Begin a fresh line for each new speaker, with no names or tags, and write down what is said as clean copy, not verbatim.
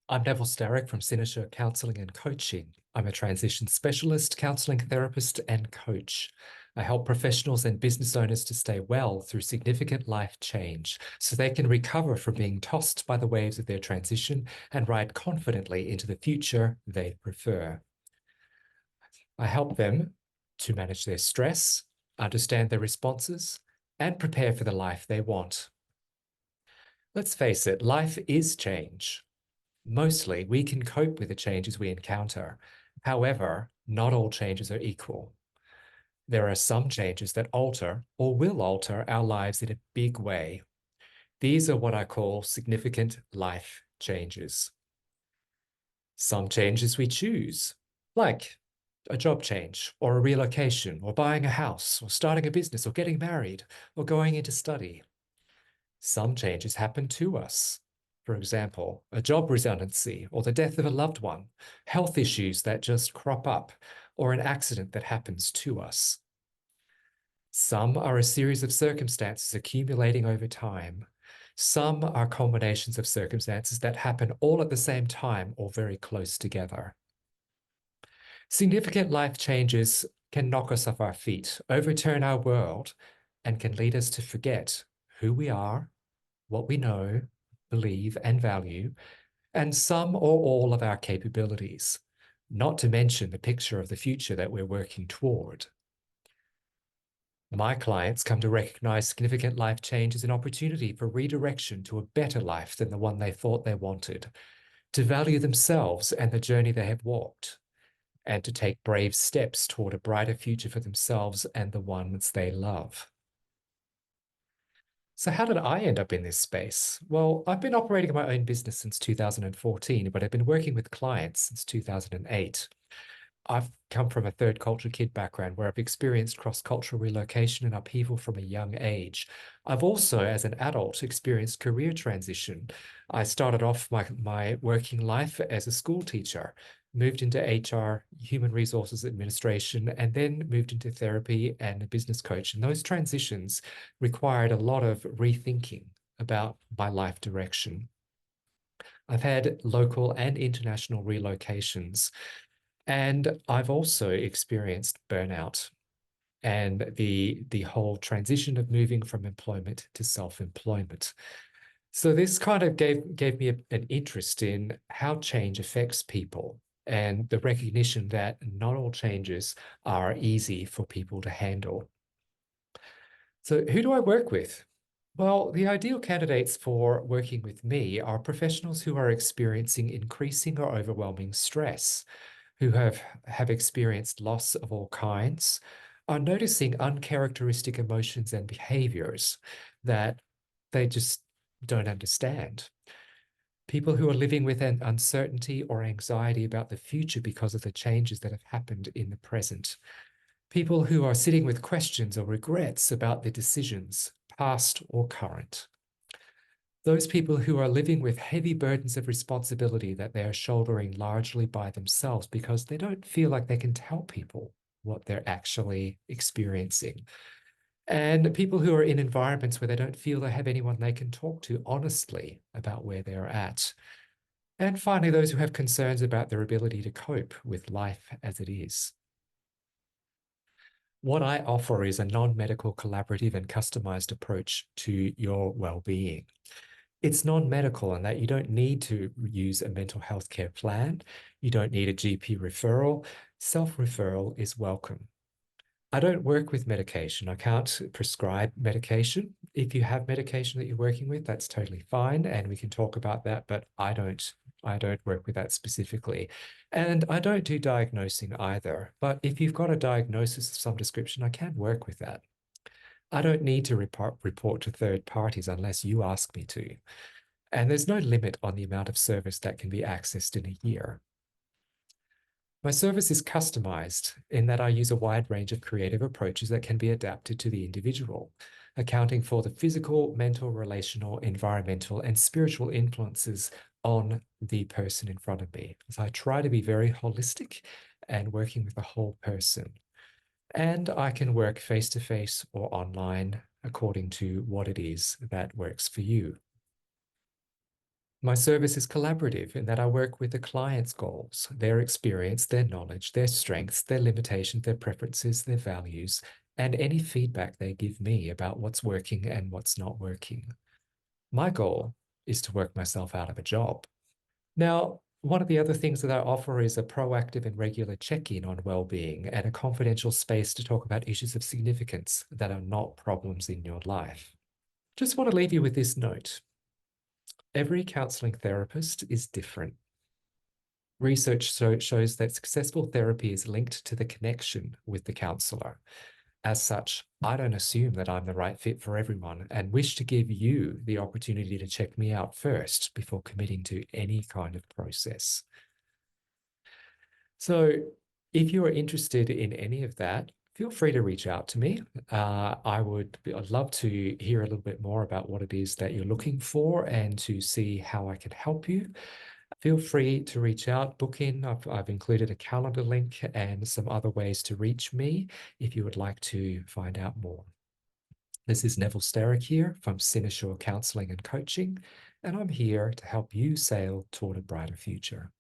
I'm Neville Starick from Cynosure Counselling and Coaching. I'm a transition specialist, counselling therapist, and coach. I help professionals and business owners to stay well through significant life change so they can recover from being tossed by the waves of their transition and ride confidently into the future they prefer. I help them to manage their stress, understand their responses, and prepare for the life they want. Let's face it, life is change. Mostly, we can cope with the changes we encounter. However, not all changes are equal. There are some changes that alter or will alter our lives in a big way. These are what I call significant life changes. Some changes we choose, like a job change or a relocation or buying a house or starting a business or getting married or going into study. Some changes happen to us. For example, a job redundancy or the death of a loved one, health issues that just crop up, or an accident that happens to us. Some are a series of circumstances accumulating over time. Some are combinations of circumstances that happen all at the same time or very close together. Significant life changes can knock us off our feet, overturn our world, and can lead us to forget who we are, what we know, believe, and value, and some or all of our capabilities, not to mention the picture of the future that we're working toward. My clients come to recognize significant life change as an opportunity for redirection to a better life than the one they thought they wanted, to value themselves and the journey they have walked, and to take brave steps toward a brighter future for themselves and the ones they love. So how did I end up in this space? Well, I've been operating my own business since 2014, but I've been working with clients since 2008. I've come from a third culture kid background where I've experienced cross-cultural relocation and upheaval from a young age. I've also, as an adult, experienced career transition. I started off my working life as a school teacher, moved into HR, human resources administration, and then moved into therapy and a business coach. And those transitions required a lot of rethinking about my life direction. I've had local and international relocations, and I've also experienced burnout and the whole transition of moving from employment to self-employment. So this kind of gave me an interest in how change affects people and the recognition that not all changes are easy for people to handle. So who do I work with? Well, the ideal candidates for working with me are professionals who are experiencing increasing or overwhelming stress, who have experienced loss of all kinds, are noticing uncharacteristic emotions and behaviors that they just don't understand. People who are living with an uncertainty or anxiety about the future because of the changes that have happened in the present. People who are sitting with questions or regrets about their decisions, past or current. Those people who are living with heavy burdens of responsibility that they are shouldering largely by themselves because they don't feel like they can tell people what they're actually experiencing. And people who are in environments where they don't feel they have anyone they can talk to honestly about where they're at. And finally, those who have concerns about their ability to cope with life as it is. What I offer is a non-medical, collaborative, and customized approach to your well-being. It's non-medical in that you don't need to use a mental health care plan. You don't need a GP referral. Self-referral is welcome. I don't work with medication. I can't prescribe medication. If you have medication that you're working with, that's totally fine, and we can talk about that, but I don't work with that specifically. And I don't do diagnosing either. But if you've got a diagnosis of some description, I can work with that. I don't need to report to third parties unless you ask me to. And there's no limit on the amount of service that can be accessed in a year. My service is customized in that I use a wide range of creative approaches that can be adapted to the individual, accounting for the physical, mental, relational, environmental, and spiritual influences on the person in front of me. So I try to be very holistic and working with the whole person. And I can work face-to-face or online according to what it is that works for you. My service is collaborative in that I work with the client's goals, their experience, their knowledge, their strengths, their limitations, their preferences, their values, and any feedback they give me about what's working and what's not working. My goal is to work myself out of a job. Now, one of the other things that I offer is a proactive and regular check-in on well-being and a confidential space to talk about issues of significance that are not problems in your life. Just want to leave you with this note. Every counseling therapist is different. Research shows that successful therapy is linked to the connection with the counselor. As such, I don't assume that I'm the right fit for everyone and wish to give you the opportunity to check me out first before committing to any kind of process. So, if you are interested in any of that, feel free to reach out to me. I'd love to hear a little bit more about what it is that you're looking for and to see how I can help you. Feel free to reach out, book in. I've included a calendar link and some other ways to reach me if you would like to find out more. This is Neville Starick here from Cynosure Counselling and Coaching, and I'm here to help you sail toward a brighter future.